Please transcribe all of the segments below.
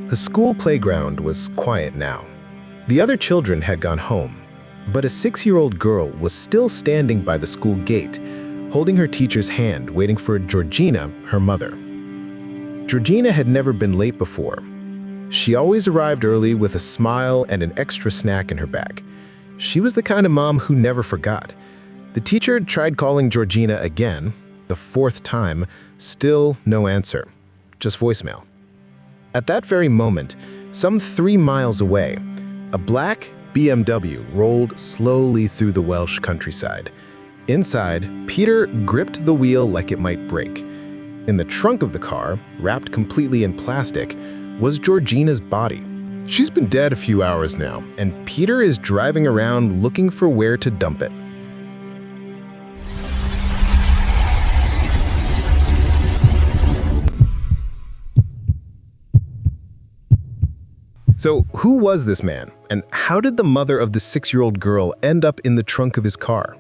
The school playground was quiet now. The other children had gone home, but a 6-year-old girl was still standing by the school gate, holding her teacher's hand, waiting for Georgina, her mother. Georgina had never been late before. She always arrived early with a smile and an extra snack in her bag. She was the kind of mom who never forgot. The teacher tried calling Georgina again, the 4th time, still no answer, just voicemail. At that very moment, some 3 miles away, a black BMW rolled slowly through the Welsh countryside. Inside, Peter gripped the wheel like it might break. In the trunk of the car, wrapped completely in plastic, was Georgina's body. She's been dead a few hours now, and Peter is driving around looking for where to dump it. So, who was this man, and how did the mother of the 6-year-old girl end up in the trunk of his car?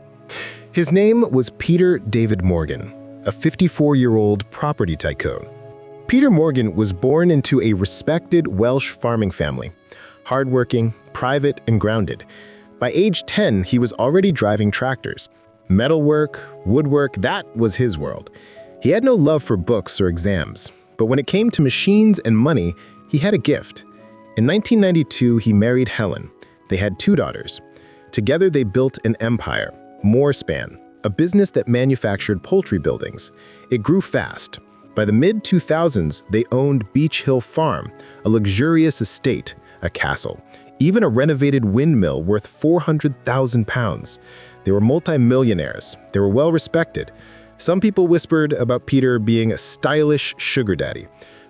His name was Peter David Morgan, a 54-year-old property tycoon. Peter Morgan was born into a respected Welsh farming family, hardworking, private, and grounded. By age 10, he was already driving tractors. Metalwork, woodwork, that was his world. He had no love for books or exams, but when it came to machines and money, he had a gift. In 1992, he married Helen. They had 2 daughters. Together, they built an empire, Moorspan, a business that manufactured poultry buildings. It grew fast. By the mid-2000s, they owned Beach Hill Farm, a luxurious estate, a castle, even a renovated windmill worth £400,000. They were multi-millionaires. They were well-respected. Some people whispered about Peter being a stylish sugar daddy.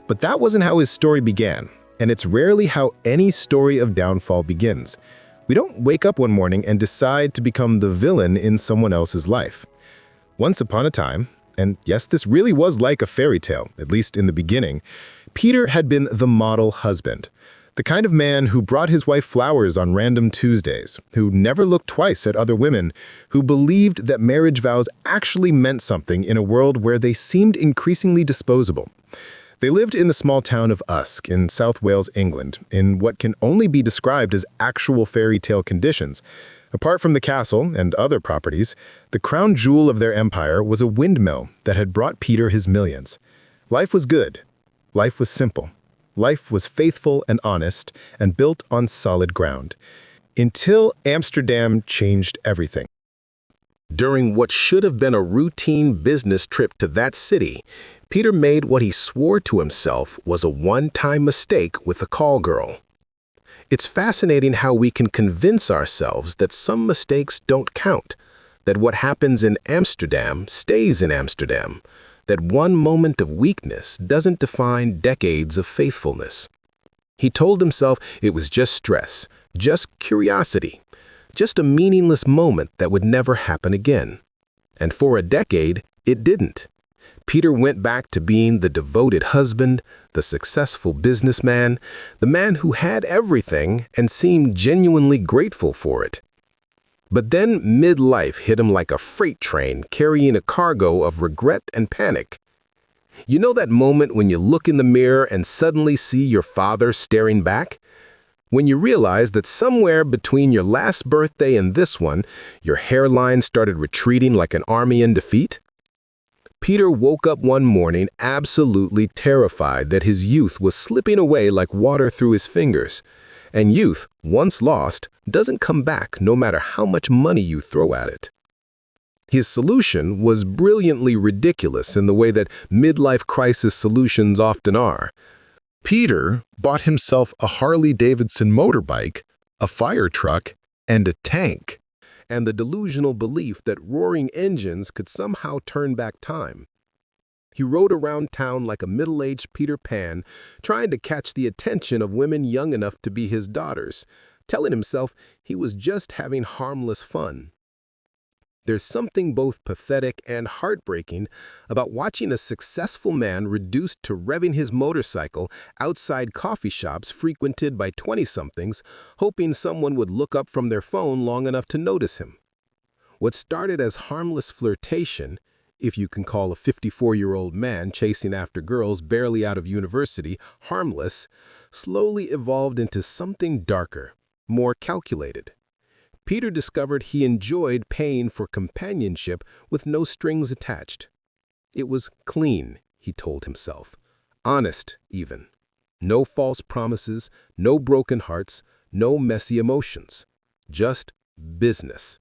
But that wasn't how his story began. And it's rarely how any story of downfall begins. We don't wake up one morning and decide to become the villain in someone else's life. Once upon a time, and yes, this really was like a fairy tale, at least in the beginning, Peter had been the model husband. The kind of man who brought his wife flowers on random Tuesdays, who never looked twice at other women, who believed that marriage vows actually meant something in a world where they seemed increasingly disposable. They lived in the small town of Usk in South Wales, England, in what can only be described as actual fairy tale conditions. Apart from the castle and other properties, the crown jewel of their empire was a windmill that had brought Peter his millions. Life was good. Life was simple. Life was faithful and honest and built on solid ground. Until Amsterdam changed everything. During what should have been a routine business trip to that city, Peter made what he swore to himself was a one-time mistake with a call girl. It's fascinating how we can convince ourselves that some mistakes don't count, that what happens in Amsterdam stays in Amsterdam, that one moment of weakness doesn't define decades of faithfulness. He told himself it was just stress, just curiosity, just a meaningless moment that would never happen again. And for a decade, it didn't. Peter went back to being the devoted husband, the successful businessman, the man who had everything and seemed genuinely grateful for it. But then midlife hit him like a freight train carrying a cargo of regret and panic. You know that moment when you look in the mirror and suddenly see your father staring back? When you realize that somewhere between your last birthday and this one, your hairline started retreating like an army in defeat? Peter woke up one morning absolutely terrified that his youth was slipping away like water through his fingers. And youth, once lost, doesn't come back no matter how much money you throw at it. His solution was brilliantly ridiculous in the way that midlife crisis solutions often are. Peter bought himself a Harley-Davidson motorbike, a fire truck, and a tank, and the delusional belief that roaring engines could somehow turn back time. He rode around town like a middle-aged Peter Pan, trying to catch the attention of women young enough to be his daughters, telling himself he was just having harmless fun. There's something both pathetic and heartbreaking about watching a successful man reduced to revving his motorcycle outside coffee shops frequented by 20-somethings, hoping someone would look up from their phone long enough to notice him. What started as harmless flirtation if you can call a 54-year-old man chasing after girls barely out of university harmless, slowly evolved into something darker, more calculated. Peter discovered he enjoyed paying for companionship with no strings attached. It was clean, he told himself. Honest, even. No false promises, no broken hearts, no messy emotions. Just business.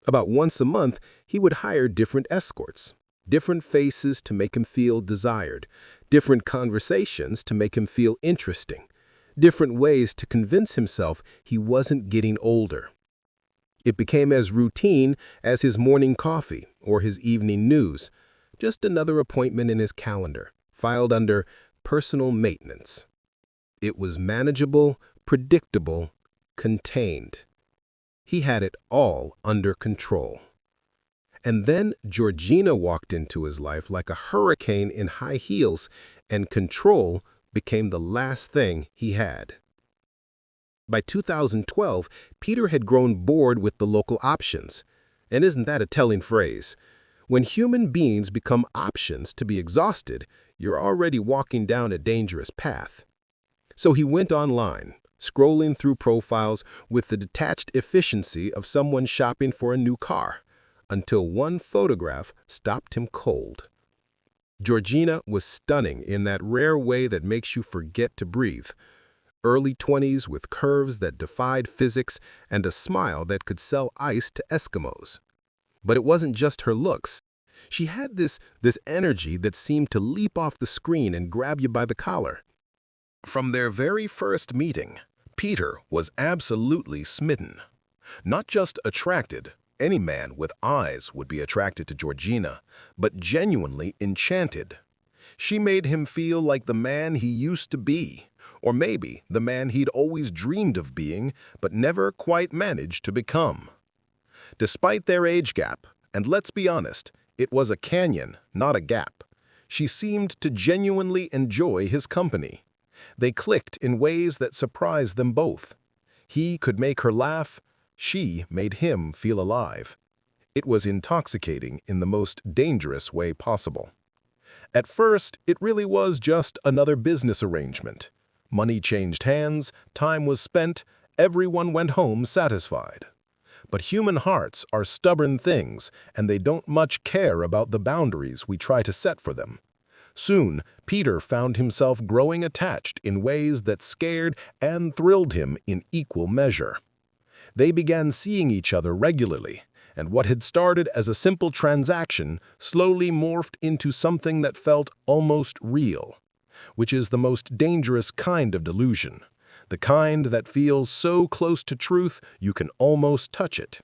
About once a month, he would hire different escorts, different faces to make him feel desired, different conversations to make him feel interesting, different ways to convince himself he wasn't getting older. It became as routine as his morning coffee or his evening news, just another appointment in his calendar, filed under personal maintenance. It was manageable, predictable, contained. He had it all under control. And then Georgina walked into his life like a hurricane in high heels, and control became the last thing he had. By 2012, Peter had grown bored with the local options. And isn't that a telling phrase? When human beings become options to be exhausted, you're already walking down a dangerous path. So he went online, scrolling through profiles with the detached efficiency of someone shopping for a new car, until one photograph stopped him cold. Georgina was stunning in that rare way that makes you forget to breathe. Early 20s with curves that defied physics and a smile that could sell ice to Eskimos. But it wasn't just her looks. She had this energy that seemed to leap off the screen and grab you by the collar. From their very first meeting, Peter was absolutely smitten. Not just attracted, any man with eyes would be attracted to Georgina, but genuinely enchanted. She made him feel like the man he used to be, or maybe the man he'd always dreamed of being, but never quite managed to become. Despite their age gap, and let's be honest, it was a canyon, not a gap, she seemed to genuinely enjoy his company. They clicked in ways that surprised them both. He could make her laugh, she made him feel alive. It was intoxicating in the most dangerous way possible. At first, it really was just another business arrangement. Money changed hands, time was spent, everyone went home satisfied. But human hearts are stubborn things, and they don't much care about the boundaries we try to set for them. Soon, Peter found himself growing attached in ways that scared and thrilled him in equal measure. They began seeing each other regularly, and what had started as a simple transaction slowly morphed into something that felt almost real, which is the most dangerous kind of delusion, the kind that feels so close to truth you can almost touch it.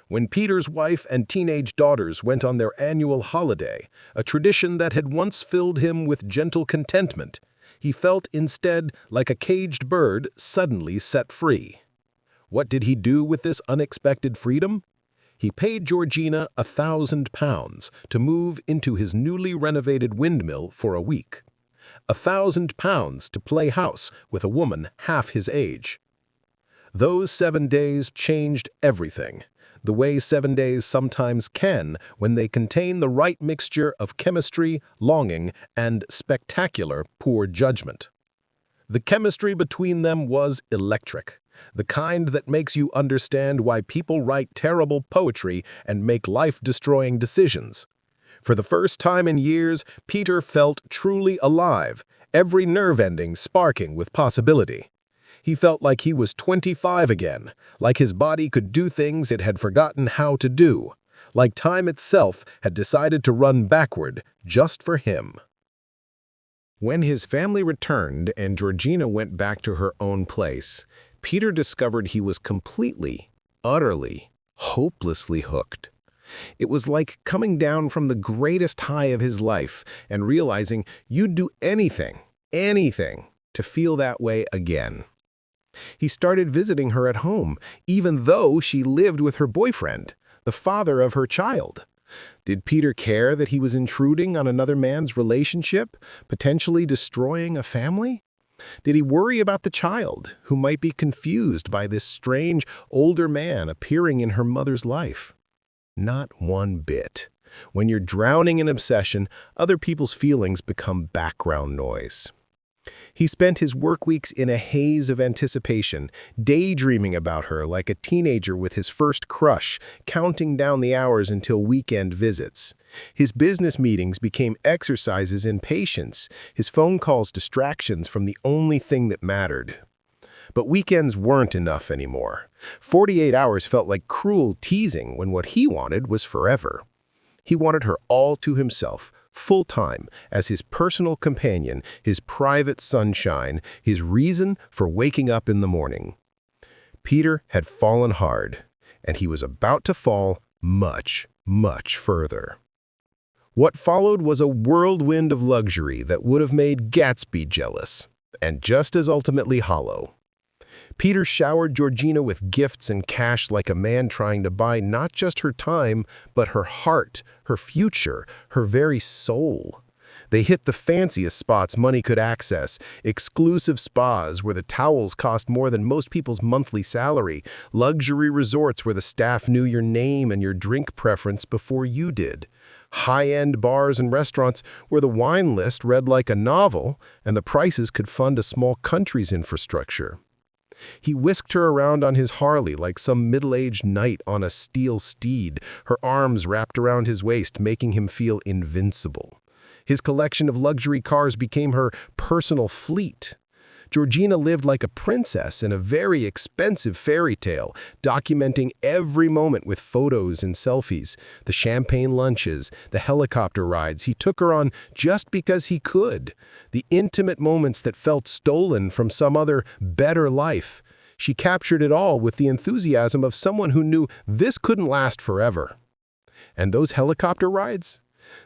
When Peter's wife and teenage daughters went on their annual holiday, a tradition that had once filled him with gentle contentment, he felt instead like a caged bird suddenly set free. What did he do with this unexpected freedom? He paid Georgina £1,000 to move into his newly renovated windmill for a week. £1,000 to play house with a woman half his age. Those 7 days changed everything, the way 7 days sometimes can when they contain the right mixture of chemistry, longing, and spectacular poor judgment. The chemistry between them was electric, the kind that makes you understand why people write terrible poetry and make life-destroying decisions. For the first time in years, Peter felt truly alive, every nerve ending sparking with possibility. He felt like he was 25 again, like his body could do things it had forgotten how to do, like time itself had decided to run backward just for him. When his family returned and Georgina went back to her own place, Peter discovered he was completely, utterly, hopelessly hooked. It was like coming down from the greatest high of his life and realizing you'd do anything, to feel that way again. He started visiting her at home, even though she lived with her boyfriend, the father of her child. Did Peter care that he was intruding on another man's relationship, potentially destroying a family? Did he worry about the child, who might be confused by this strange, older man appearing in her mother's life? Not one bit. When you're drowning in obsession, other people's feelings become background noise. He spent his work weeks in a haze of anticipation, daydreaming about her like a teenager with his first crush, counting down the hours until weekend visits. His business meetings became exercises in patience, his phone calls distractions from the only thing that mattered. But weekends weren't enough anymore. 48 hours felt like cruel teasing when what he wanted was forever. He wanted her all to himself, full-time, as his personal companion, his private sunshine, his reason for waking up in the morning. Peter had fallen hard, and he was about to fall much, much further. What followed was a whirlwind of luxury that would have made Gatsby jealous, and just as ultimately hollow. Peter showered Georgina with gifts and cash like a man trying to buy not just her time, but her heart, her future, her very soul. They hit the fanciest spots money could access, exclusive spas where the towels cost more than most people's monthly salary, luxury resorts where the staff knew your name and your drink preference before you did, high-end bars and restaurants where the wine list read like a novel and the prices could fund a small country's infrastructure. He whisked her around on his Harley like some middle-aged knight on a steel steed, her arms wrapped around his waist, making him feel invincible. His collection of luxury cars became her personal fleet. Georgina lived like a princess in a very expensive fairy tale, documenting every moment with photos and selfies, the champagne lunches, the helicopter rides he took her on just because he could, the intimate moments that felt stolen from some other, better life. She captured it all with the enthusiasm of someone who knew this couldn't last forever. And those helicopter rides?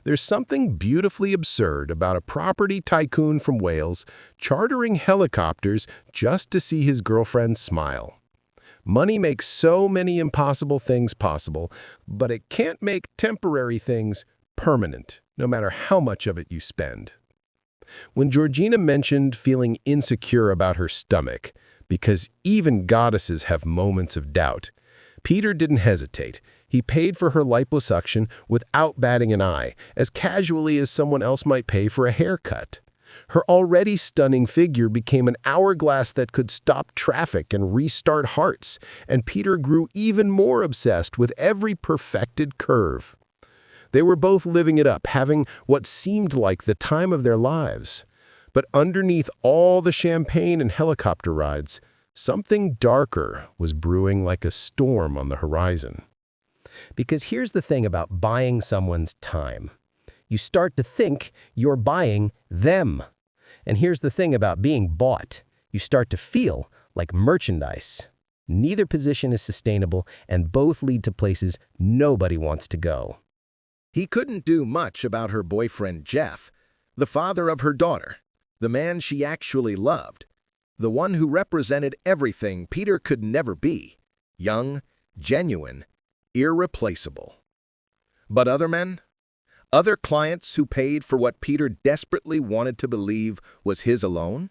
There's something beautifully absurd about a property tycoon from Wales chartering helicopters just to see his girlfriend smile. Money makes so many impossible things possible, but it can't make temporary things permanent, no matter how much of it you spend. When Georgina mentioned feeling insecure about her stomach, because even goddesses have moments of doubt, Peter didn't hesitate. He paid for her liposuction without batting an eye, as casually as someone else might pay for a haircut. Her already stunning figure became an hourglass that could stop traffic and restart hearts, and Peter grew even more obsessed with every perfected curve. They were both living it up, having what seemed like the time of their lives. But underneath all the champagne and helicopter rides, something darker was brewing like a storm on the horizon. Because here's the thing about buying someone's time. You start to think you're buying them. And here's the thing about being bought. You start to feel like merchandise. Neither position is sustainable, and both lead to places nobody wants to go. He couldn't do much about her boyfriend Jeff, the father of her daughter, the man she actually loved, the one who represented everything Peter could never be: young, genuine, irreplaceable. But other men? Other clients who paid for what Peter desperately wanted to believe was his alone?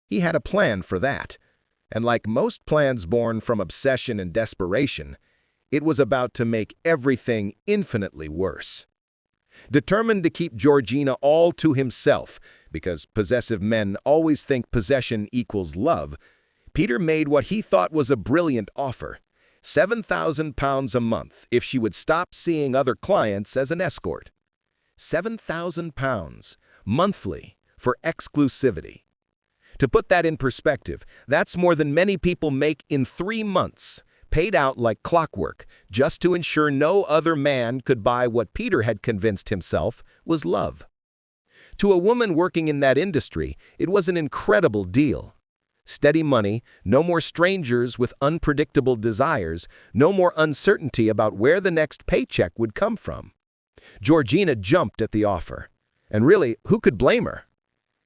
He had a plan for that, and like most plans born from obsession and desperation, it was about to make everything infinitely worse. Determined to keep Georgina all to himself, because possessive men always think possession equals love, Peter made what he thought was a brilliant offer: £7,000 a month if she would stop seeing other clients as an escort. £7,000 monthly for exclusivity. To put that in perspective, that's more than many people make in 3 months, paid out like clockwork, just to ensure no other man could buy what Peter had convinced himself was love. To a woman working in that industry, it was an incredible deal. Steady money, no more strangers with unpredictable desires, no more uncertainty about where the next paycheck would come from. Georgina jumped at the offer. And really, who could blame her?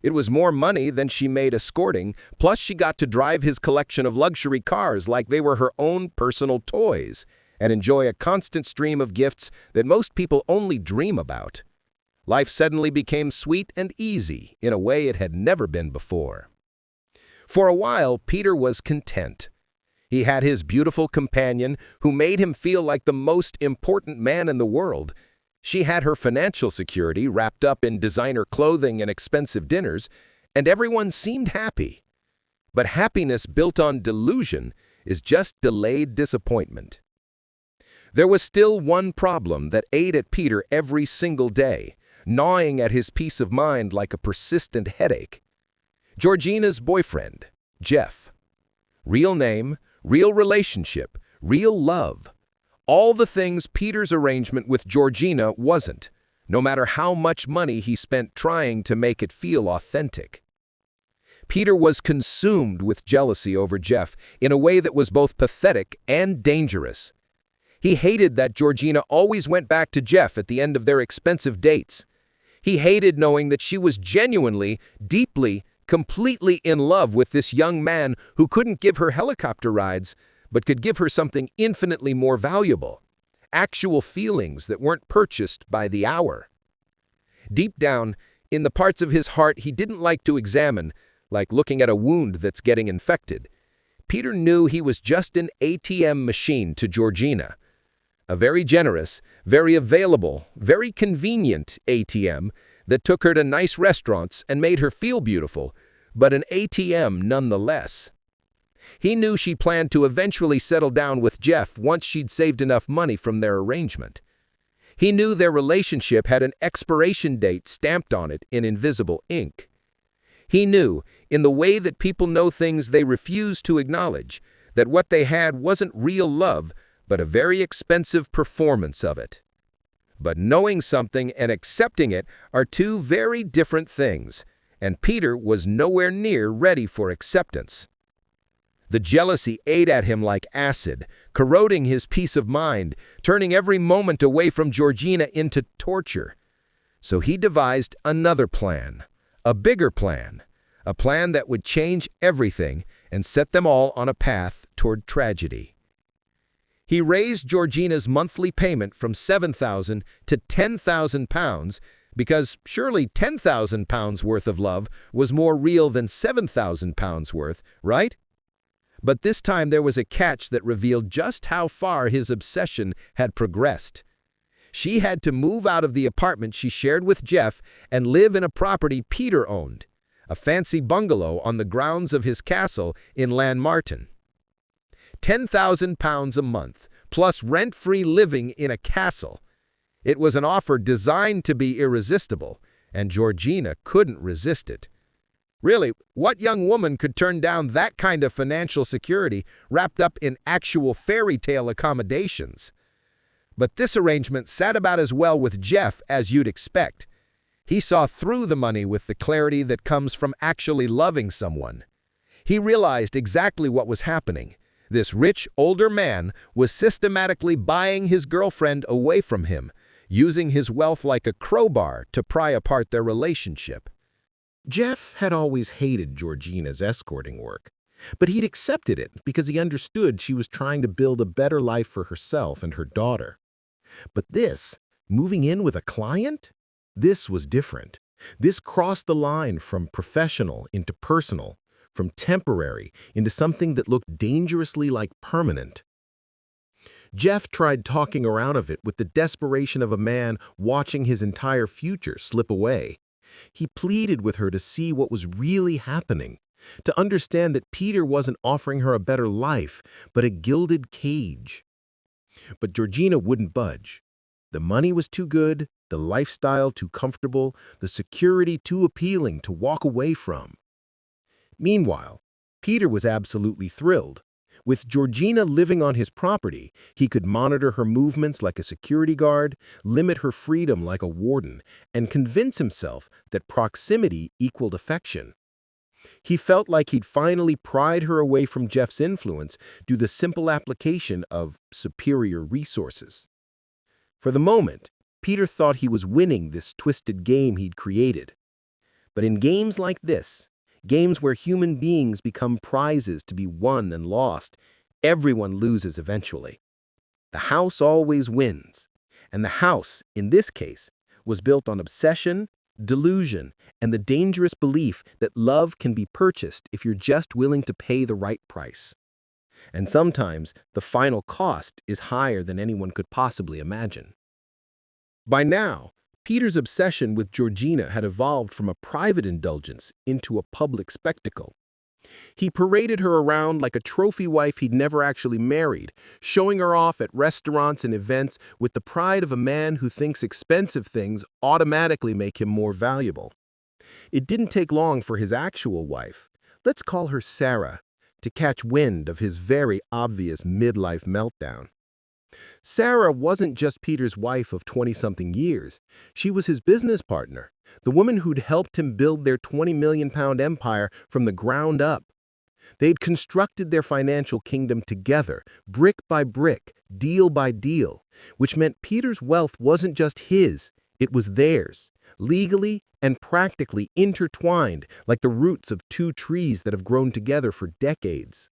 It was more money than she made escorting, plus she got to drive his collection of luxury cars like they were her own personal toys, and enjoy a constant stream of gifts that most people only dream about. Life suddenly became sweet and easy in a way it had never been before. For a while, Peter was content. He had his beautiful companion who made him feel like the most important man in the world. She had her financial security wrapped up in designer clothing and expensive dinners, and everyone seemed happy. But happiness built on delusion is just delayed disappointment. There was still one problem that ate at Peter every single day, gnawing at his peace of mind like a persistent headache. Georgina's boyfriend, Jeff. Real name, real relationship, real love. All the things Peter's arrangement with Georgina wasn't, no matter how much money he spent trying to make it feel authentic. Peter was consumed with jealousy over Jeff in a way that was both pathetic and dangerous. He hated that Georgina always went back to Jeff at the end of their expensive dates. He hated knowing that she was genuinely, deeply, completely in love with this young man who couldn't give her helicopter rides, but could give her something infinitely more valuable, actual feelings that weren't purchased by the hour. Deep down, in the parts of his heart he didn't like to examine, like looking at a wound that's getting infected, Peter knew he was just an ATM machine to Georgina. A very generous, very available, very convenient ATM that took her to nice restaurants and made her feel beautiful, but an ATM nonetheless. He knew she planned to eventually settle down with Jeff once she'd saved enough money from their arrangement. He knew their relationship had an expiration date stamped on it in invisible ink. He knew, in the way that people know things they refuse to acknowledge, that what they had wasn't real love, but a very expensive performance of it. But knowing something and accepting it are two very different things, and Peter was nowhere near ready for acceptance. The jealousy ate at him like acid, corroding his peace of mind, turning every moment away from Georgina into torture. So he devised another plan, a bigger plan, a plan that would change everything and set them all on a path toward tragedy. He raised Georgina's monthly payment from £7,000 to £10,000 because surely £10,000 worth of love was more real than £7,000 worth, right? But this time there was a catch that revealed just how far his obsession had progressed. She had to move out of the apartment she shared with Jeff and live in a property Peter owned, a fancy bungalow on the grounds of his castle in Llanmartin. £10,000 a month, plus rent-free living in a castle. It was an offer designed to be irresistible, and Georgina couldn't resist it. Really, what young woman could turn down that kind of financial security wrapped up in actual fairy tale accommodations? But this arrangement sat about as well with Jeff as you'd expect. He saw through the money with the clarity that comes from actually loving someone. He realized exactly what was happening. This rich, older man was systematically buying his girlfriend away from him, using his wealth like a crowbar to pry apart their relationship. Jeff had always hated Georgina's escorting work, but he'd accepted it because he understood she was trying to build a better life for herself and her daughter. But this, moving in with a client, this was different. This crossed the line from professional into personal, from temporary into something that looked dangerously like permanent. Jeff tried talking her out of it with the desperation of a man watching his entire future slip away. He pleaded with her to see what was really happening, to understand that Peter wasn't offering her a better life, but a gilded cage. But Georgina wouldn't budge. The money was too good, the lifestyle too comfortable, the security too appealing to walk away from. Meanwhile, Peter was absolutely thrilled. With Georgina living on his property, he could monitor her movements like a security guard, limit her freedom like a warden, and convince himself that proximity equaled affection. He felt like he'd finally pried her away from Jeff's influence due to the simple application of superior resources. For the moment, Peter thought he was winning this twisted game he'd created. But in games like this, games where human beings become prizes to be won and lost, everyone loses eventually. The house always wins, and the house, in this case, was built on obsession, delusion, and the dangerous belief that love can be purchased if you're just willing to pay the right price. And sometimes the final cost is higher than anyone could possibly imagine. By now, Peter's obsession with Georgina had evolved from a private indulgence into a public spectacle. He paraded her around like a trophy wife he'd never actually married, showing her off at restaurants and events with the pride of a man who thinks expensive things automatically make him more valuable. It didn't take long for his actual wife, let's call her Sarah, to catch wind of his very obvious midlife meltdown. Sarah wasn't just Peter's wife of 20-something years. She was his business partner, the woman who'd helped him build their £20 million empire from the ground up. They'd constructed their financial kingdom together, brick by brick, deal by deal, which meant Peter's wealth wasn't just his, it was theirs, legally and practically intertwined like the roots of two trees that have grown together for decades.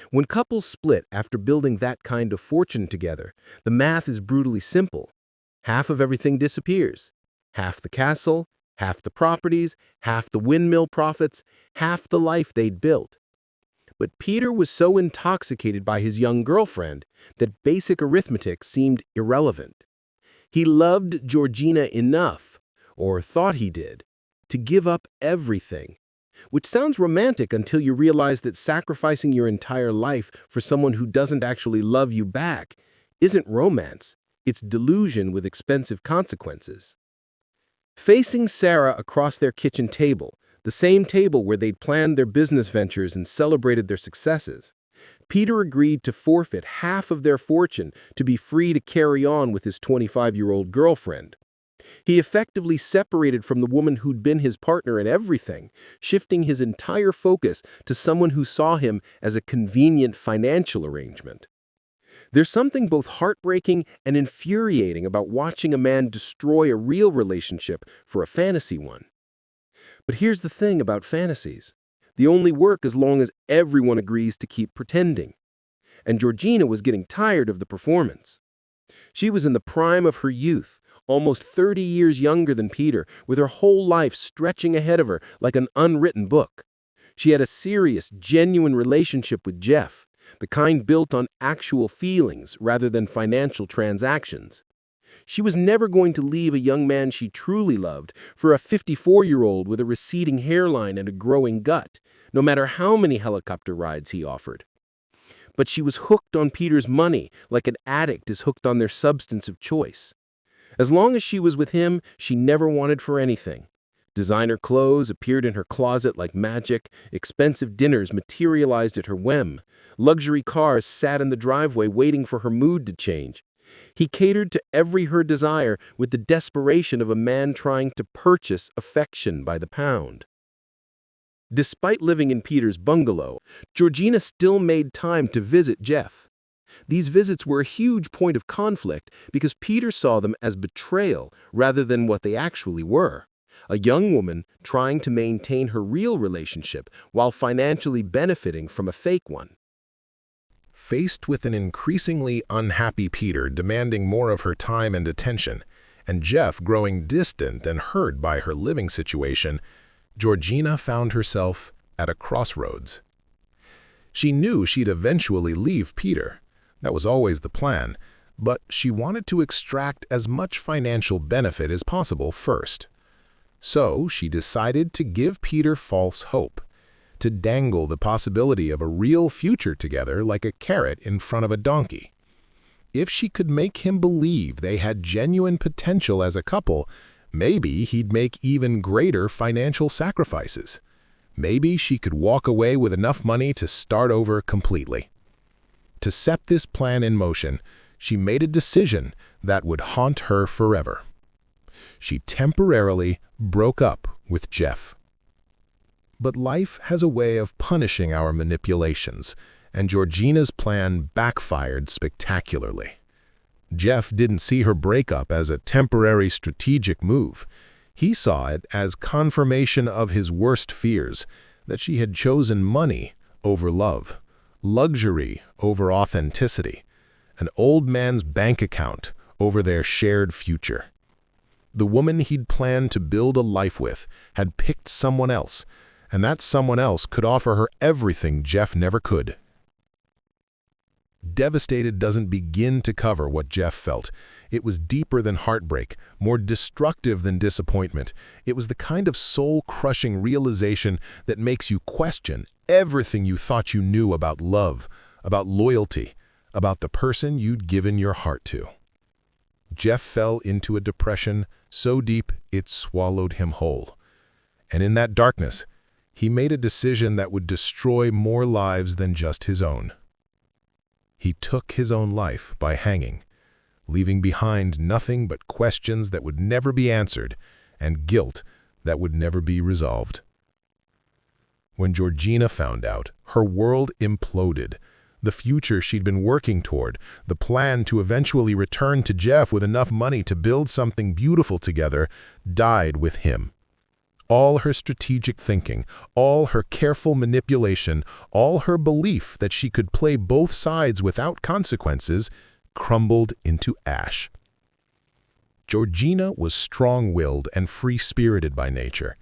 When couples split after building that kind of fortune together, the math is brutally simple. Half of everything disappears. Half the castle, half the properties, half the windmill profits, half the life they'd built. But Peter was so intoxicated by his young girlfriend that basic arithmetic seemed irrelevant. He loved Georgina enough, or thought he did, to give up everything. Which sounds romantic until you realize that sacrificing your entire life for someone who doesn't actually love you back isn't romance, it's delusion with expensive consequences. Facing Sarah across their kitchen table, the same table where they'd planned their business ventures and celebrated their successes, Peter agreed to forfeit half of their fortune to be free to carry on with his 25-year-old girlfriend. He effectively separated from the woman who'd been his partner in everything, shifting his entire focus to someone who saw him as a convenient financial arrangement. There's something both heartbreaking and infuriating about watching a man destroy a real relationship for a fantasy one. But here's the thing about fantasies. They only work as long as everyone agrees to keep pretending. And Georgina was getting tired of the performance. She was in the prime of her youth, almost 30 years younger than Peter, with her whole life stretching ahead of her like an unwritten book. She had a serious, genuine relationship with Jeff, the kind built on actual feelings rather than financial transactions. She was never going to leave a young man she truly loved for a 54-year-old with a receding hairline and a growing gut, no matter how many helicopter rides he offered. But she was hooked on Peter's money like an addict is hooked on their substance of choice. As long as she was with him, she never wanted for anything. Designer clothes appeared in her closet like magic, expensive dinners materialized at her whim, luxury cars sat in the driveway waiting for her mood to change. He catered to every her desire with the desperation of a man trying to purchase affection by the pound. Despite living in Peter's bungalow, Georgina still made time to visit Jeff. These visits were a huge point of conflict because Peter saw them as betrayal rather than what they actually were. A young woman trying to maintain her real relationship while financially benefiting from a fake one. Faced with an increasingly unhappy Peter demanding more of her time and attention, and Jeff growing distant and hurt by her living situation, Georgina found herself at a crossroads. She knew she'd eventually leave Peter. That was always the plan, but she wanted to extract as much financial benefit as possible first. So she decided to give Peter false hope, to dangle the possibility of a real future together like a carrot in front of a donkey. If she could make him believe they had genuine potential as a couple, maybe he'd make even greater financial sacrifices. Maybe she could walk away with enough money to start over completely. To set this plan in motion, she made a decision that would haunt her forever. She temporarily broke up with Jeff. But life has a way of punishing our manipulations, and Georgina's plan backfired spectacularly. Jeff didn't see her breakup as a temporary strategic move. He saw it as confirmation of his worst fears, that she had chosen money over love, luxury over authenticity, an old man's bank account over their shared future. The woman he'd planned to build a life with had picked someone else, and that someone else could offer her everything Jeff never could. Devastated doesn't begin to cover what Jeff felt. It was deeper than heartbreak, more destructive than disappointment. It was the kind of soul-crushing realization that makes you question everything you thought you knew about love, about loyalty, about the person you'd given your heart to. Jeff fell into a depression so deep it swallowed him whole. And in that darkness, he made a decision that would destroy more lives than just his own. He took his own life by hanging, leaving behind nothing but questions that would never be answered and guilt that would never be resolved. When Georgina found out, her world imploded. The future she'd been working toward, the plan to eventually return to Jeff with enough money to build something beautiful together, died with him. All her strategic thinking, all her careful manipulation, all her belief that she could play both sides without consequences, crumbled into ash. Georgina was strong-willed and free-spirited by nature,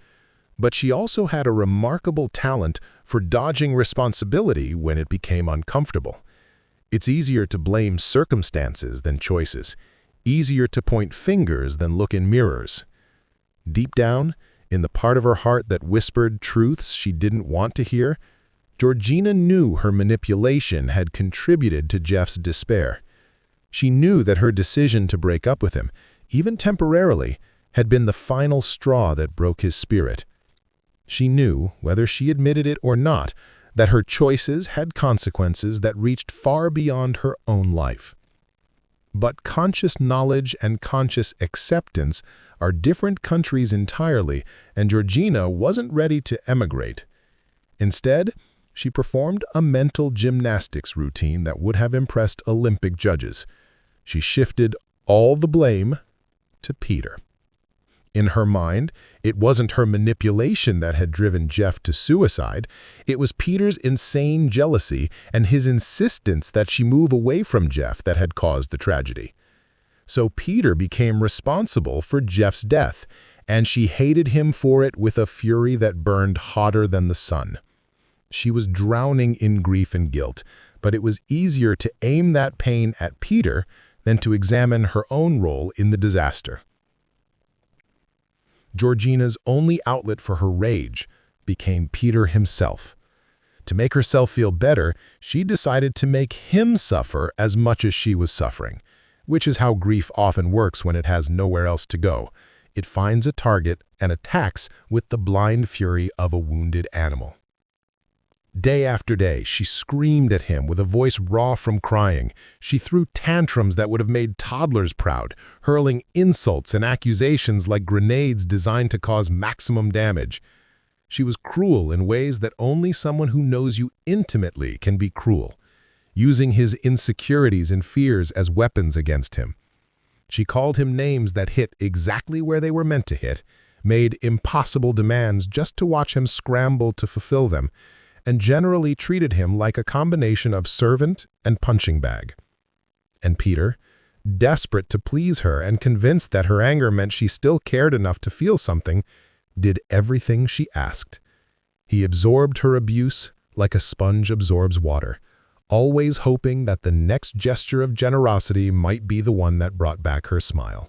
but she also had a remarkable talent for dodging responsibility when it became uncomfortable. It's easier to blame circumstances than choices, easier to point fingers than look in mirrors. Deep down, in the part of her heart that whispered truths she didn't want to hear, Georgina knew her manipulation had contributed to Jeff's despair. She knew that her decision to break up with him, even temporarily, had been the final straw that broke his spirit. She knew, whether she admitted it or not, that her choices had consequences that reached far beyond her own life. But conscious knowledge and conscious acceptance are different countries entirely, and Georgina wasn't ready to emigrate. Instead, she performed a mental gymnastics routine that would have impressed Olympic judges. She shifted all the blame to Peter. In her mind, it wasn't her manipulation that had driven Jeff to suicide. It was Peter's insane jealousy and his insistence that she move away from Jeff that had caused the tragedy. So Peter became responsible for Jeff's death, and she hated him for it with a fury that burned hotter than the sun. She was drowning in grief and guilt, but it was easier to aim that pain at Peter than to examine her own role in the disaster. Georgina's only outlet for her rage became Peter himself. To make herself feel better, she decided to make him suffer as much as she was suffering, which is how grief often works when it has nowhere else to go. It finds a target and attacks with the blind fury of a wounded animal. Day after day, she screamed at him with a voice raw from crying. She threw tantrums that would have made toddlers proud, hurling insults and accusations like grenades designed to cause maximum damage. She was cruel in ways that only someone who knows you intimately can be cruel, using his insecurities and fears as weapons against him. She called him names that hit exactly where they were meant to hit, made impossible demands just to watch him scramble to fulfill them, and generally treated him like a combination of servant and punching bag. And Peter, desperate to please her and convinced that her anger meant she still cared enough to feel something, did everything she asked. He absorbed her abuse like a sponge absorbs water, always hoping that the next gesture of generosity might be the one that brought back her smile.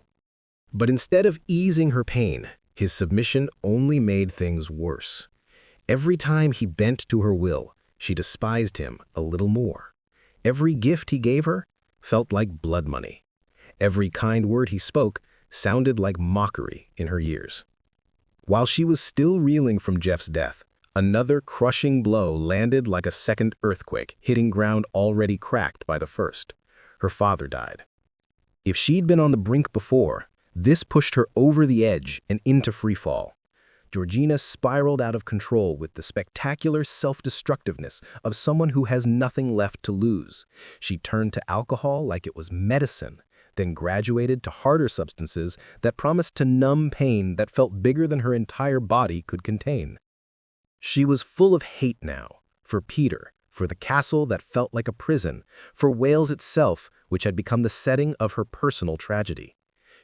But instead of easing her pain, his submission only made things worse. Every time he bent to her will, she despised him a little more. Every gift he gave her felt like blood money. Every kind word he spoke sounded like mockery in her ears. While she was still reeling from Jeff's death, another crushing blow landed like a second earthquake, hitting ground already cracked by the first. Her father died. If she'd been on the brink before, this pushed her over the edge and into freefall. Georgina spiraled out of control with the spectacular self-destructiveness of someone who has nothing left to lose. She turned to alcohol like it was medicine, then graduated to harder substances that promised to numb pain that felt bigger than her entire body could contain. She was full of hate now, for Peter, for the castle that felt like a prison, for Wales itself, which had become the setting of her personal tragedy.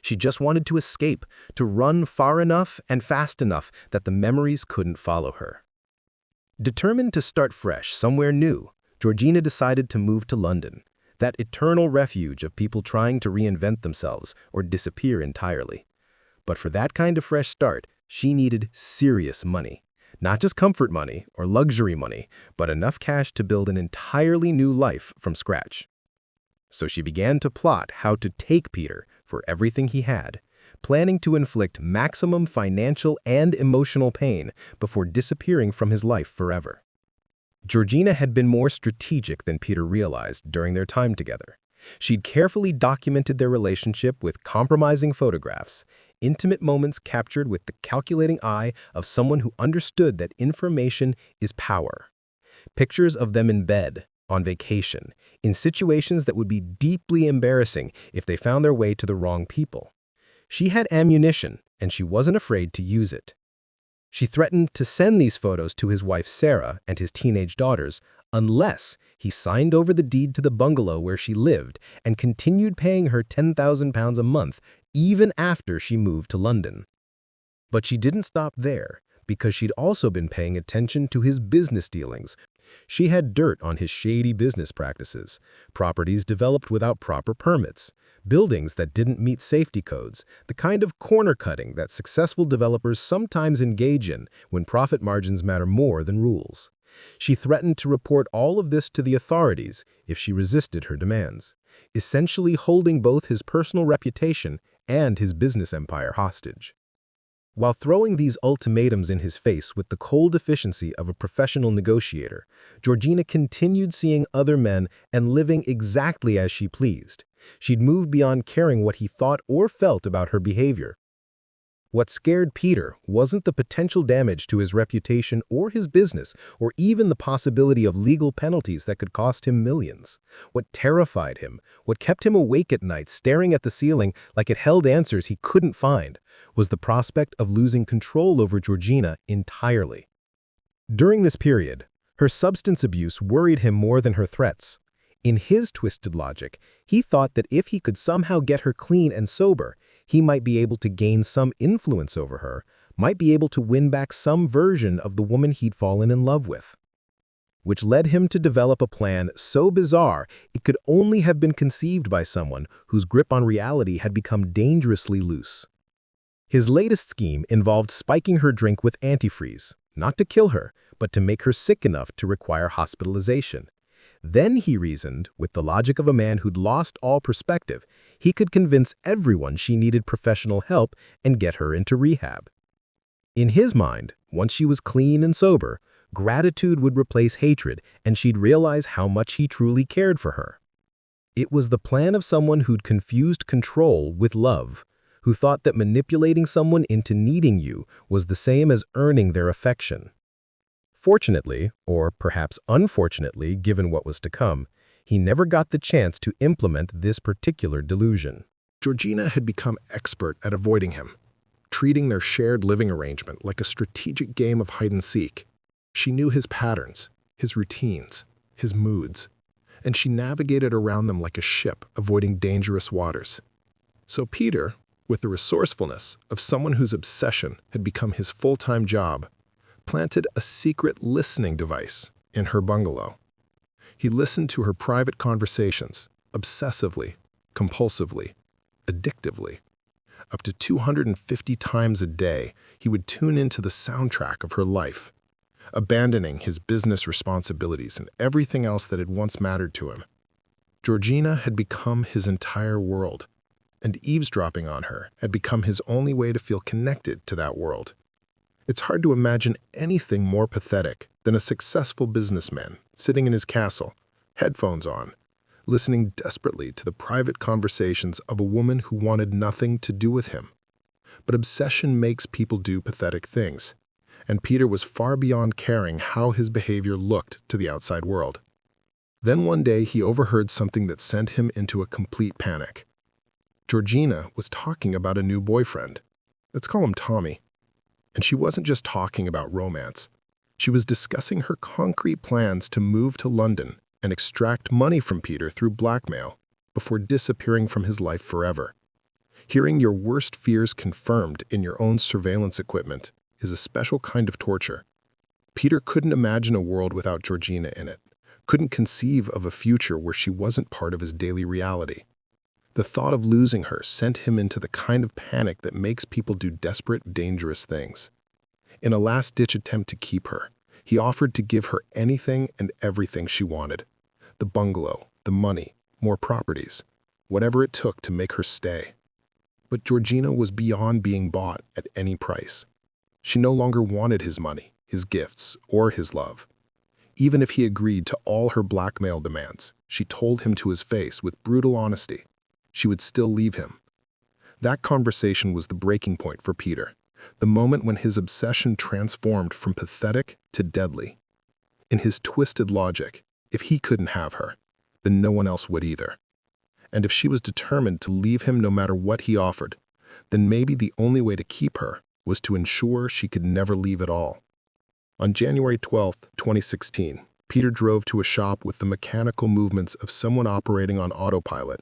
She just wanted to escape, to run far enough and fast enough that the memories couldn't follow her. Determined to start fresh somewhere new, Georgina decided to move to London. that eternal refuge of people trying to reinvent themselves or disappear entirely. But for that kind of fresh start, she needed serious money. Not just comfort money or luxury money, but enough cash to build an entirely new life from scratch. So she began to plot how to take Peter for everything he had, planning to inflict maximum financial and emotional pain before disappearing from his life forever. Georgina had been more strategic than Peter realized during their time together. She'd carefully documented their relationship with compromising photographs, intimate moments captured with the calculating eye of someone who understood that information is power. Pictures of them in bed, on vacation, in situations that would be deeply embarrassing if they found their way to the wrong people. She had ammunition, and she wasn't afraid to use it. She threatened to send these photos to his wife Sarah and his teenage daughters unless he signed over the deed to the bungalow where she lived and continued paying her £10,000 a month even after she moved to London. But she didn't stop there, because she'd also been paying attention to his business dealings. She had dirt on his shady business practices, properties developed without proper permits, buildings that didn't meet safety codes, the kind of corner cutting that successful developers sometimes engage in when profit margins matter more than rules. She threatened to report all of this to the authorities if she resisted her demands, essentially holding both his personal reputation and his business empire hostage. While throwing these ultimatums in his face with the cold efficiency of a professional negotiator, Georgina continued seeing other men and living exactly as she pleased. She'd moved beyond caring what he thought or felt about her behavior. What scared Peter wasn't the potential damage to his reputation or his business, or even the possibility of legal penalties that could cost him millions. What terrified him, what kept him awake at night staring at the ceiling like it held answers he couldn't find, was the prospect of losing control over Georgina entirely. During this period, her substance abuse worried him more than her threats. In his twisted logic, he thought that if he could somehow get her clean and sober, he might be able to gain some influence over her, might be able to win back some version of the woman he'd fallen in love with. Which led him to develop a plan so bizarre it could only have been conceived by someone whose grip on reality had become dangerously loose. His latest scheme involved spiking her drink with antifreeze, not to kill her, but to make her sick enough to require hospitalization. Then he reasoned, with the logic of a man who'd lost all perspective, he could convince everyone she needed professional help and get her into rehab. In his mind, once she was clean and sober, gratitude would replace hatred and she'd realize how much he truly cared for her. It was the plan of someone who'd confused control with love, who thought that manipulating someone into needing you was the same as earning their affection. Fortunately, or perhaps unfortunately given what was to come, he never got the chance to implement this particular delusion. Georgina had become expert at avoiding him, treating their shared living arrangement like a strategic game of hide-and-seek. She knew his patterns, his routines, his moods, and she navigated around them like a ship avoiding dangerous waters. So Peter, with the resourcefulness of someone whose obsession had become his full-time job, planted a secret listening device in her bungalow. He listened to her private conversations, obsessively, compulsively, addictively. Up to 250 times a day, he would tune into the soundtrack of her life, abandoning his business responsibilities and everything else that had once mattered to him. Georgina had become his entire world, and eavesdropping on her had become his only way to feel connected to that world. It's hard to imagine anything more pathetic than a successful businessman sitting in his castle, headphones on, listening desperately to the private conversations of a woman who wanted nothing to do with him. But obsession makes people do pathetic things, and Peter was far beyond caring how his behavior looked to the outside world. Then one day he overheard something that sent him into a complete panic. Georgina was talking about a new boyfriend. Let's call him Tommy. And she wasn't just talking about romance. She was discussing her concrete plans to move to London and extract money from Peter through blackmail before disappearing from his life forever. Hearing your worst fears confirmed in your own surveillance equipment is a special kind of torture. Peter couldn't imagine a world without Georgina in it. couldn't conceive of a future where she wasn't part of his daily reality. The thought of losing her sent him into the kind of panic that makes people do desperate, dangerous things. In a last-ditch attempt to keep her, he offered to give her anything and everything she wanted. The bungalow, the money, more properties, whatever it took to make her stay. But Georgina was beyond being bought at any price. She no longer wanted his money, his gifts, or his love. Even if he agreed to all her blackmail demands, she told him to his face with brutal honesty, she would still leave him. That conversation was the breaking point for Peter, the moment when his obsession transformed from pathetic to deadly. In his twisted logic, if he couldn't have her, then no one else would either. And if she was determined to leave him no matter what he offered, then maybe the only way to keep her was to ensure she could never leave at all. On January 12, 2016, Peter drove to a shop with the mechanical movements of someone operating on autopilot.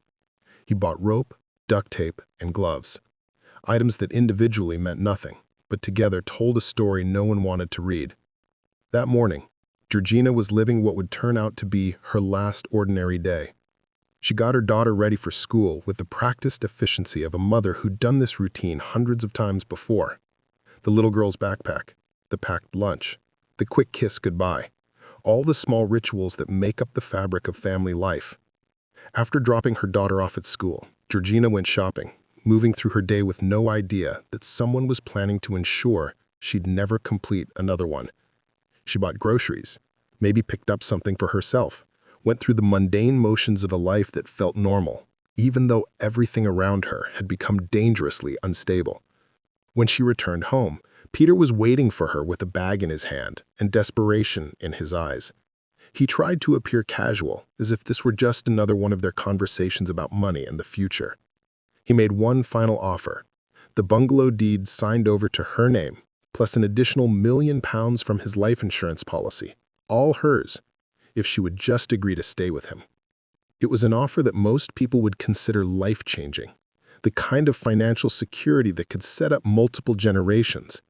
He bought rope, duct tape, and gloves, items that individually meant nothing, but together told a story no one wanted to read. That morning, Georgina was living what would turn out to be her last ordinary day. She got her daughter ready for school with the practiced efficiency of a mother who'd done this routine hundreds of times before. The little girl's backpack, the packed lunch, the quick kiss goodbye, all the small rituals that make up the fabric of family life. After dropping her daughter off at school, Georgina went shopping, moving through her day with no idea that someone was planning to ensure she'd never complete another one. She bought groceries, maybe picked up something for herself, went through the mundane motions of a life that felt normal, even though everything around her had become dangerously unstable. When she returned home, Peter was waiting for her with a bag in his hand and desperation in his eyes. He tried to appear casual, as if this were just another one of their conversations about money and the future. He made one final offer, the bungalow deed signed over to her name, plus an additional £1 million from his life insurance policy, all hers, if she would just agree to stay with him. It was an offer that most people would consider life-changing, the kind of financial security that could set up multiple generations.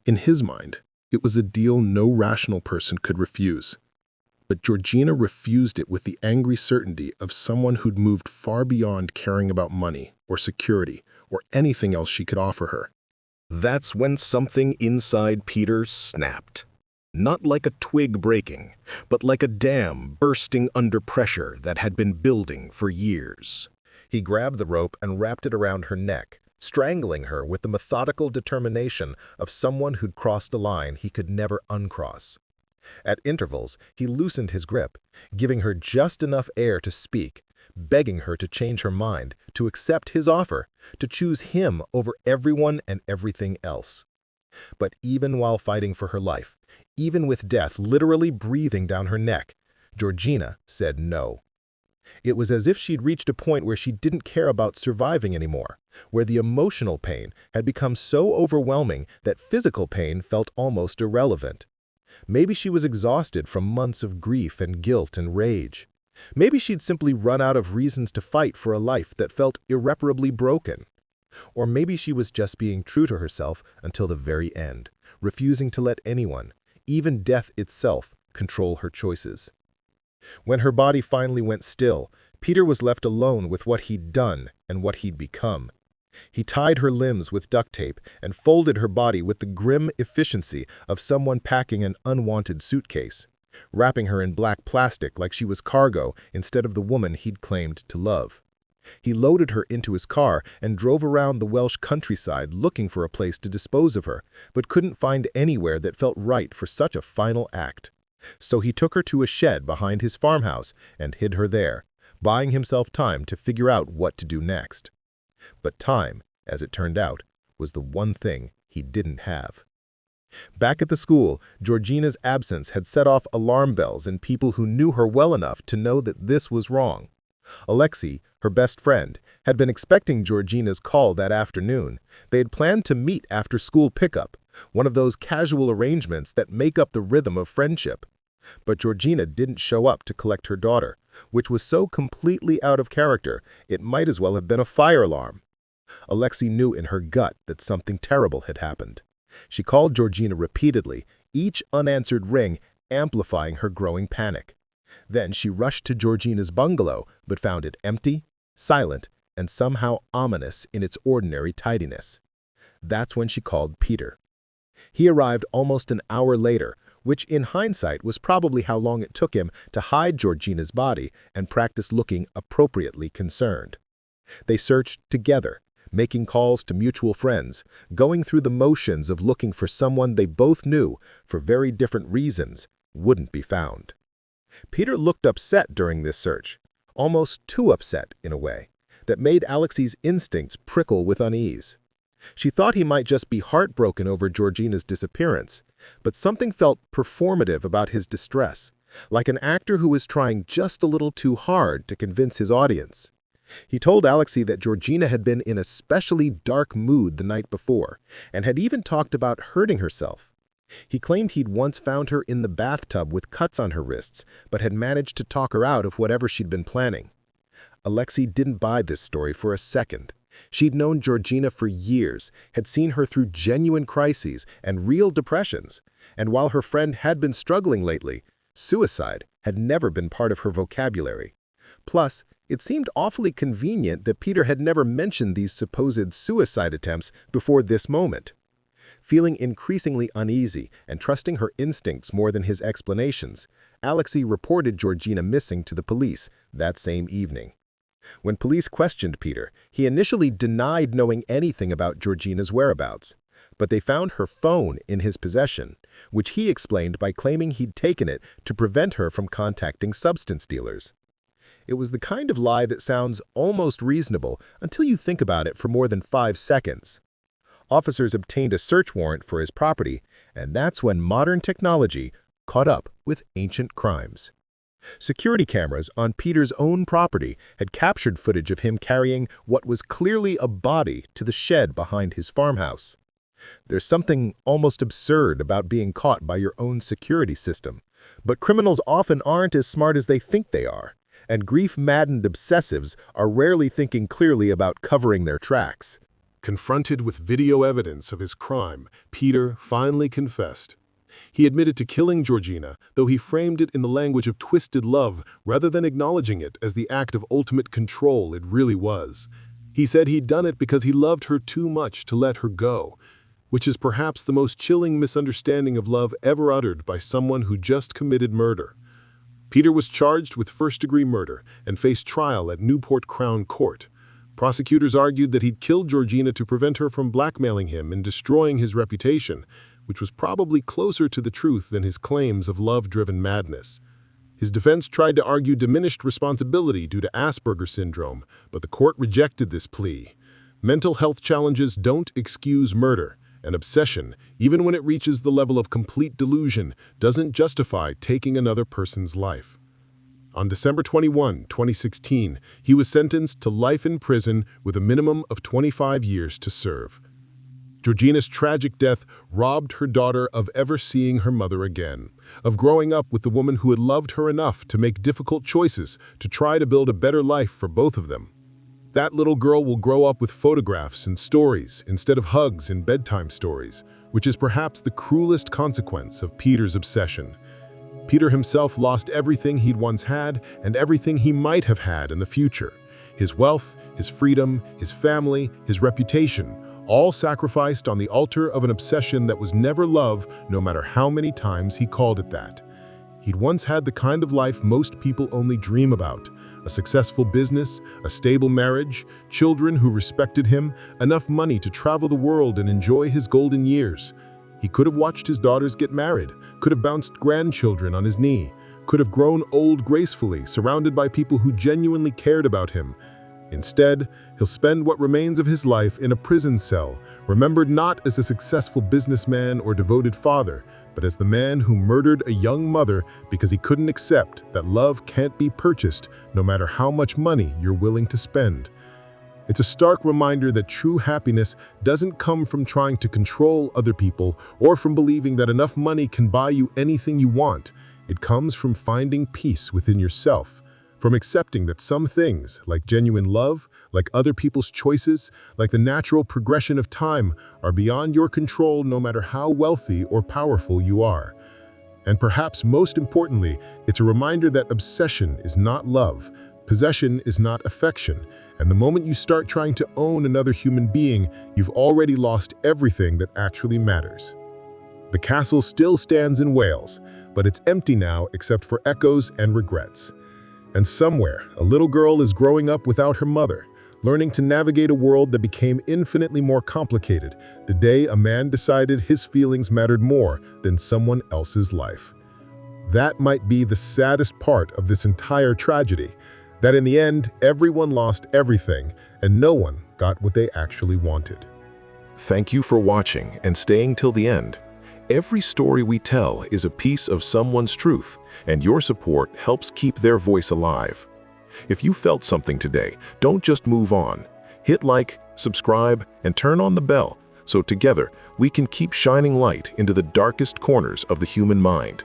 In his mind, it was a deal no rational person could refuse. But Georgina refused it with the angry certainty of someone who'd moved far beyond caring about money or security or anything else she could offer her. That's when something inside Peter snapped. Not like a twig breaking, but like a dam bursting under pressure that had been building for years. He grabbed the rope and wrapped it around her neck, strangling her with the methodical determination of someone who'd crossed a line he could never uncross. At intervals, he loosened his grip, giving her just enough air to speak, begging her to change her mind, to accept his offer, to choose him over everyone and everything else. But even while fighting for her life, even with death literally breathing down her neck, Georgina said no. It was as if she'd reached a point where she didn't care about surviving anymore, where the emotional pain had become so overwhelming that physical pain felt almost irrelevant. Maybe she was exhausted from months of grief and guilt and rage. Maybe she'd simply run out of reasons to fight for a life that felt irreparably broken. Or maybe she was just being true to herself until the very end, refusing to let anyone, even death itself, control her choices. When her body finally went still, Peter was left alone with what he'd done and what he'd become. He tied her limbs with duct tape and folded her body with the grim efficiency of someone packing an unwanted suitcase, wrapping her in black plastic like she was cargo instead of the woman he'd claimed to love. He loaded her into his car and drove around the Welsh countryside looking for a place to dispose of her, but couldn't find anywhere that felt right for such a final act. So he took her to a shed behind his farmhouse and hid her there, buying himself time to figure out what to do next. But time, as it turned out, was the one thing he didn't have. Back at the school, Georgina's absence had set off alarm bells in people who knew her well enough to know that this was wrong. Alexei, her best friend, had been expecting Georgina's call that afternoon. They had planned to meet after school pickup, one of those casual arrangements that make up the rhythm of friendship. But Georgina didn't show up to collect her daughter, which was so completely out of character it might as well have been a fire alarm. Alexei knew in her gut that something terrible had happened. She called Georgina repeatedly, each unanswered ring amplifying her growing panic. Then she rushed to Georgina's bungalow, but found it empty, silent, and somehow ominous in its ordinary tidiness. That's when she called Peter. He arrived almost an hour later, which in hindsight was probably how long it took him to hide Georgina's body and practice looking appropriately concerned. They searched together, making calls to mutual friends, going through the motions of looking for someone they both knew, for very different reasons, wouldn't be found. Peter looked upset during this search, almost too upset in a way, that made Alexei's instincts prickle with unease. She thought he might just be heartbroken over Georgina's disappearance, but something felt performative about his distress, like an actor who was trying just a little too hard to convince his audience. He told Alexei that Georgina had been in a especially dark mood the night before, and had even talked about hurting herself. He claimed he'd once found her in the bathtub with cuts on her wrists, but had managed to talk her out of whatever she'd been planning. Alexei didn't buy this story for a second. She'd known Georgina for years, had seen her through genuine crises and real depressions, and while her friend had been struggling lately, suicide had never been part of her vocabulary. Plus, it seemed awfully convenient that Peter had never mentioned these supposed suicide attempts before this moment. Feeling increasingly uneasy and trusting her instincts more than his explanations, Alexei reported Georgina missing to the police that same evening. When police questioned Peter, he initially denied knowing anything about Georgina's whereabouts, but they found her phone in his possession, which he explained by claiming he'd taken it to prevent her from contacting substance dealers. It was the kind of lie that sounds almost reasonable until you think about it for more than 5 seconds. Officers obtained a search warrant for his property, and that's when modern technology caught up with ancient crimes. Security cameras on Peter's own property had captured footage of him carrying what was clearly a body to the shed behind his farmhouse. There's something almost absurd about being caught by your own security system, but criminals often aren't as smart as they think they are, and grief-maddened obsessives are rarely thinking clearly about covering their tracks. Confronted with video evidence of his crime, Peter finally confessed. He admitted to killing Georgina, though he framed it in the language of twisted love rather than acknowledging it as the act of ultimate control it really was. He said he'd done it because he loved her too much to let her go, which is perhaps the most chilling misunderstanding of love ever uttered by someone who just committed murder. Peter was charged with first-degree murder and faced trial at Newport Crown Court. Prosecutors argued that he'd killed Georgina to prevent her from blackmailing him and destroying his reputation, which was probably closer to the truth than his claims of love-driven madness. His defense tried to argue diminished responsibility due to Asperger's syndrome, but the court rejected this plea. Mental health challenges don't excuse murder. An obsession, even when it reaches the level of complete delusion, doesn't justify taking another person's life. On December 21, 2016, he was sentenced to life in prison with a minimum of 25 years to serve. Georgina's tragic death robbed her daughter of ever seeing her mother again, of growing up with the woman who had loved her enough to make difficult choices to try to build a better life for both of them. That little girl will grow up with photographs and stories instead of hugs and bedtime stories, which is perhaps the cruelest consequence of Peter's obsession. Peter himself lost everything he'd once had and everything he might have had in the future. His wealth, his freedom, his family, his reputation, all sacrificed on the altar of an obsession that was never love, no matter how many times he called it that. He'd once had the kind of life most people only dream about: a successful business, a stable marriage, children who respected him, enough money to travel the world and enjoy his golden years. He could have watched his daughters get married, could have bounced grandchildren on his knee, could have grown old gracefully, surrounded by people who genuinely cared about him. Instead, he'll spend what remains of his life in a prison cell, remembered not as a successful businessman or devoted father, but as the man who murdered a young mother because he couldn't accept that love can't be purchased no matter how much money you're willing to spend. It's a stark reminder that true happiness doesn't come from trying to control other people or from believing that enough money can buy you anything you want. It comes from finding peace within yourself, from accepting that some things, like genuine love, like other people's choices, like the natural progression of time, are beyond your control no matter how wealthy or powerful you are. And perhaps most importantly, it's a reminder that obsession is not love, possession is not affection, and the moment you start trying to own another human being, you've already lost everything that actually matters. The castle still stands in Wales, but it's empty now except for echoes and regrets. And somewhere, a little girl is growing up without her mother, learning to navigate a world that became infinitely more complicated the day a man decided his feelings mattered more than someone else's life. That might be the saddest part of this entire tragedy, that in the end, everyone lost everything and no one got what they actually wanted. Thank you for watching and staying till the end. Every story we tell is a piece of someone's truth, and your support helps keep their voice alive. If you felt something today, don't just move on. Hit like, subscribe, and turn on the bell so together we can keep shining light into the darkest corners of the human mind.